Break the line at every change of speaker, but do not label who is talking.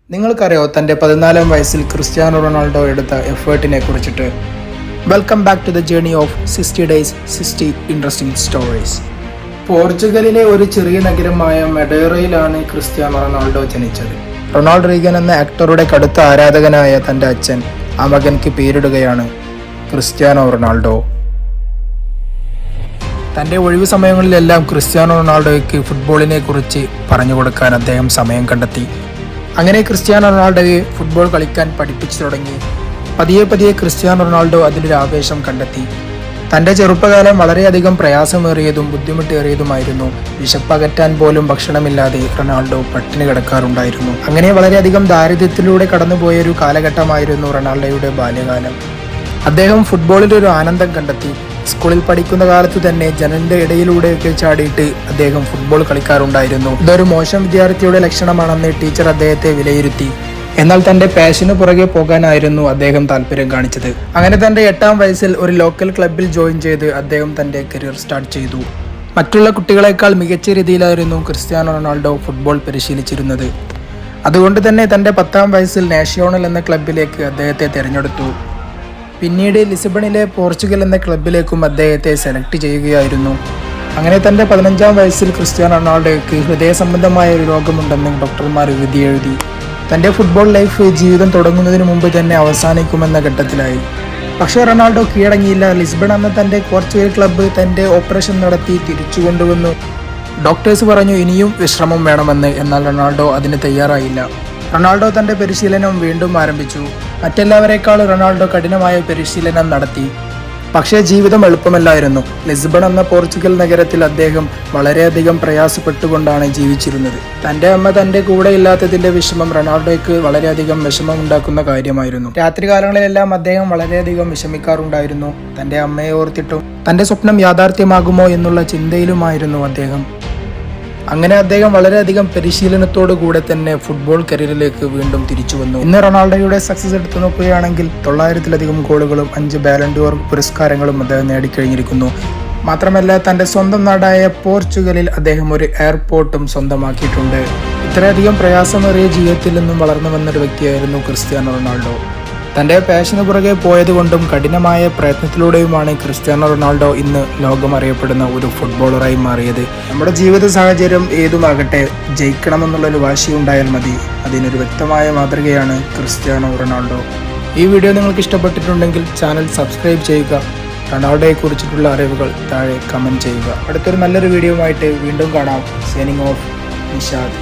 നിങ്ങൾക്കറിയോ തൻ്റെ 14-ാം വയസ്സിൽ ക്രിസ്ത്യാനോ റൊണാൾഡോ എടുത്ത എഫേർട്ടിനെ കുറിച്ചിട്ട്? Welcome back to the journey of 60 days 60 interesting stories. പോർച്ചുഗലിലെ ഒരു ചെറിയ നഗരമായ മെഡേറയിലാണ് ക്രിസ്ത്യാനോ റൊണാൾഡോ ജനിച്ചത്. റൊണാൾഡ് റീഗൻ എന്ന ആക്ടറുടെ കടുത്ത ആരാധകനായ തൻ്റെ അച്ഛൻ ആ മകൻക്ക് പേരിടുകയാണ് ക്രിസ്ത്യാനോ റൊണാൾഡോ. തൻ്റെ ഒഴിവു സമയങ്ങളിലെല്ലാം ക്രിസ്ത്യാനോ റൊണാൾഡോയ്ക്ക് ഫുട്ബോളിനെ കുറിച്ച് പറഞ്ഞു കൊടുക്കാൻ അദ്ദേഹം സമയം കണ്ടെത്തി. അങ്ങനെ ക്രിസ്ത്യാനോ റൊണാൾഡോയെ ഫുട്ബോൾ കളിക്കാൻ പഠിപ്പിച്ചു തുടങ്ങി. പതിയെ ക്രിസ്ത്യാനോ റൊണാൾഡോ അതിലൊരു ആവേശം കണ്ടെത്തി. തൻ്റെ ചെറുപ്പകാലം വളരെയധികം പ്രയാസമേറിയതും ബുദ്ധിമുട്ടേറിയതുമായിരുന്നു. വിശപ്പകറ്റാൻ പോലും ഭക്ഷണമില്ലാതെ റൊണാൾഡോ പട്ടിണി കിടക്കാറുണ്ടായിരുന്നു. അങ്ങനെ വളരെയധികം ദാരിദ്ര്യത്തിലൂടെ കടന്നുപോയൊരു കാലഘട്ടമായിരുന്നു റൊണാൾഡോയുടെ ബാല്യകാലം. അദ്ദേഹം ഫുട്ബോളിലൊരു ആനന്ദം കണ്ടെത്തി. സ്കൂളിൽ പഠിക്കുന്ന കാലത്ത് തന്നെ ജനലിന്റെ ഇടയിലൂടെയൊക്കെ ചാടിയിട്ട് അദ്ദേഹം ഫുട്ബോൾ കളിക്കാറുണ്ടായിരുന്നു. ഇതൊരു മോശം വിദ്യാർത്ഥിയുടെ ലക്ഷണമാണെന്ന് ടീച്ചർ അദ്ദേഹത്തെ വിലയിരുത്തി. എന്നാൽ തന്റെ പാഷന് പുറകെ പോകാനായിരുന്നു അദ്ദേഹം താല്പര്യം കാണിച്ചത്. അങ്ങനെ തന്റെ 8-ാം വയസ്സിൽ ഒരു ലോക്കൽ ക്ലബ്ബിൽ ജോയിൻ ചെയ്ത് അദ്ദേഹം തന്റെ കരിയർ സ്റ്റാർട്ട് ചെയ്തു. മറ്റുള്ള കുട്ടികളെക്കാൾ മികച്ച രീതിയിലായിരുന്നു ക്രിസ്ത്യാനോ റൊണാൾഡോ ഫുട്ബോൾ പരിശീലിച്ചിരുന്നത്. അതുകൊണ്ട് തന്നെ തന്റെ 10-ാം വയസ്സിൽ നാഷ്യോണൽ എന്ന ക്ലബ്ബിലേക്ക് അദ്ദേഹത്തെ തിരഞ്ഞെടുത്തു. പിന്നീട് ലിസ്ബണിലെ പോർച്ചുഗൽ എന്ന ക്ലബ്ബിലേക്കും അദ്ദേഹത്തെ സെലക്ട് ചെയ്യുകയായിരുന്നു. അങ്ങനെ തൻ്റെ 15-ാം വയസ്സിൽ ക്രിസ്ത്യാനോ റൊണാൾഡോയ്ക്ക് ഹൃദയ സംബന്ധമായ ഒരു രോഗമുണ്ടെന്ന് ഡോക്ടർമാർ വിധി എഴുതി. തൻ്റെ ഫുട്ബോൾ ലൈഫ് ജീവിതം തുടങ്ങുന്നതിന് മുമ്പ് തന്നെ അവസാനിക്കുമെന്ന ഘട്ടത്തിലായി. പക്ഷേ റൊണാൾഡോ കീഴടങ്ങിയില്ല. ലിസ്ബൺ എന്ന തൻ്റെ പോർച്ചുഗൽ ക്ലബ്ബ് തൻ്റെ ഓപ്പറേഷൻ നടത്തി തിരിച്ചു കൊണ്ടുവന്നു. ഡോക്ടേഴ്സ് പറഞ്ഞു ഇനിയും വിശ്രമം വേണമെന്ന്. എന്നാൽ റൊണാൾഡോ അതിന് തയ്യാറായില്ല. റൊണാൾഡോ തൻ്റെ പരിശീലനം വീണ്ടും ആരംഭിച്ചു. മറ്റെല്ലാവരെക്കാൾ റൊണാൾഡോ കഠിനമായ പരിശീലനം നടത്തി. പക്ഷേ ജീവിതം എളുപ്പമല്ലായിരുന്നു. ലിസ്ബൺ എന്ന പോർച്ചുഗൽ നഗരത്തിൽ അദ്ദേഹം വളരെയധികം പ്രയാസപ്പെട്ടുകൊണ്ടാണ് ജീവിച്ചിരുന്നത്. തൻ്റെ അമ്മ തൻ്റെ കൂടെ ഇല്ലാത്തതിൻ്റെ വിഷമം റൊണാൾഡോയ്ക്ക് വളരെയധികം വിഷമമുണ്ടാക്കുന്ന കാര്യമായിരുന്നു. രാത്രികാലങ്ങളിലെല്ലാം അദ്ദേഹം വളരെയധികം വിഷമിക്കാറുണ്ടായിരുന്നു. തൻ്റെ അമ്മയെ ഓർത്തിട്ടും തൻ്റെ സ്വപ്നം യാഥാർത്ഥ്യമാകുമോ എന്നുള്ള ചിന്തയിലുമായിരുന്നു അദ്ദേഹം. അങ്ങനെ അദ്ദേഹം വളരെയധികം പരിശീലനത്തോടു കൂടെ തന്നെ ഫുട്ബോൾ കരിയറിലേക്ക് വീണ്ടും തിരിച്ചു വന്നു. ഇന്ന് റൊണാൾഡോയുടെ സക്സസ് എടുത്തു നോക്കുകയാണെങ്കിൽ 900-ലധികം ഗോളുകളും 5 ബാലൺ ഡോർ പുരസ്കാരങ്ങളും അദ്ദേഹം നേടിക്കഴിഞ്ഞിരിക്കുന്നു. മാത്രമല്ല തൻ്റെ സ്വന്തം നാടായ പോർച്ചുഗലിൽ അദ്ദേഹം ഒരു എയർപോർട്ടും സ്വന്തമാക്കിയിട്ടുണ്ട്. ഇത്രയധികം പ്രയാസമേറിയ ജീവിതത്തിൽ നിന്നും വളർന്നു വന്നൊരു വ്യക്തിയായിരുന്നു ക്രിസ്ത്യാനോ റൊണാൾഡോ. തൻ്റെ പാഷന് പുറകെ പോയതുകൊണ്ടും കഠിനമായ പ്രയത്നത്തിലൂടെയുമാണ് ക്രിസ്ത്യാനോ റൊണാൾഡോ ഇന്ന് ലോകം അറിയപ്പെടുന്ന ഒരു ഫുട്ബോളറായി മാറിയത്. നമ്മുടെ ജീവിത സാഹചര്യം ഏതുമാകട്ടെ, ജയിക്കണമെന്നുള്ളൊരു വാശിയുണ്ടായാൽ മതി. അതിനൊരു വ്യക്തമായ മാതൃകയാണ് ക്രിസ്ത്യാനോ റൊണാൾഡോ. ഈ വീഡിയോ നിങ്ങൾക്ക് ഇഷ്ടപ്പെട്ടിട്ടുണ്ടെങ്കിൽ ചാനൽ സബ്സ്ക്രൈബ് ചെയ്യുക. റൊണാൾഡോയെ കുറിച്ചിട്ടുള്ള അറിവുകൾ താഴെ കമൻറ്റ് ചെയ്യുക. അടുത്തൊരു നല്ലൊരു വീഡിയോയുമായിട്ട് വീണ്ടും കാണാം. Signing off Nishad.